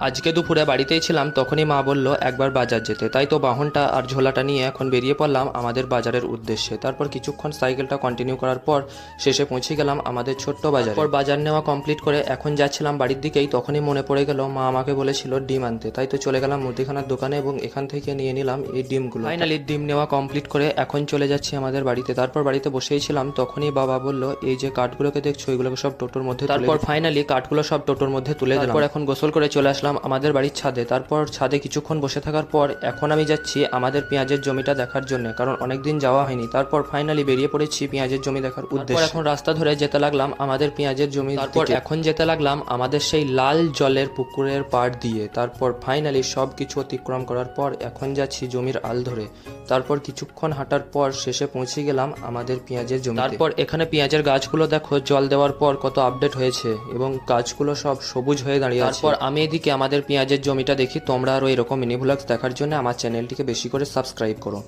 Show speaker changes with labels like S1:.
S1: আজকে দুপুরে বাড়িতেই ছিলাম, তখনই মা বলল একবার বাজার যেতে। তাই তো বাহনটা আর ঝোলাটা নিয়ে এখন বেরিয়ে পড়লাম আমাদের বাজারের উদ্দেশ্যে। তারপর কিছুক্ষণ সাইকেলটা কন্টিনিউ করার পর শেষে পৌঁছে গেলাম আমাদের ছোট্ট বাজার। পর বাজার নেওয়া কমপ্লিট করে এখন যাচ্ছিলাম বাড়ির দিকেই, তখনই মনে পড়ে গেল মা আমাকে বলেছিল ডিম আনতে। তাই তো চলে গেলাম মুদিখানার দোকানে এবং এখান থেকে নিয়ে নিলাম এই ডিমগুলো। ফাইনালি ডিম নেওয়া কমপ্লিট করে এখন চলে যাচ্ছি আমাদের বাড়িতে। তারপর বাড়িতে বসেই ছিলাম, তখনই বাবা বলল এই যে কাঠগুলোকে দেখছো এগুলোকে সব টোটোর মধ্যে। তারপর ফাইনালি কাঠগুলো সব টোটোর মধ্যে তুলে দিলাম। তারপর এখন গোসল করে চলে আসলাম আমাদের বাড়ির ছাদে। তারপর ছাদে কিছুক্ষণ বসে থাকার পর এখন আমি যাচ্ছি আমাদের পেঁয়াজের জমিটা দেখার জন্য, কারণ অনেকদিন যাওয়া হয়নি। তারপর ফাইনালি বেরিয়ে পড়েছি পেঁয়াজের জমি দেখার উদ্দেশ্যে। এখন রাস্তা ধরে যেতে লাগলাম আমাদের পেঁয়াজের জমি। তারপর এখন যেতে লাগলাম আমাদের সেই লাল জলের পুকুরের পাড় দিয়ে। তারপর ফাইনালি সব কিছু অতিক্রম করার পর এখন যাচ্ছি জমির আল ধরে। তারপর কিছুক্ষণ হাঁটার পর শেষে পৌঁছে গেলাম আমাদের পেঁয়াজের জমি। তারপর এখানে পেঁয়াজের গাছগুলো দেখো জল দেওয়ার পর কত আপডেট হয়েছে এবং গাছগুলো সব সবুজ হয়ে দাঁড়িয়ে আছে। তারপর আমি এদিকে আমাদের পেঁয়াজের জমিটা দেখি। তোমরা আরও এরকম মিনি ভ্লগস দেখার জন্য আমার চ্যানেলটিকে বেশি করে সাবস্ক্রাইব করো।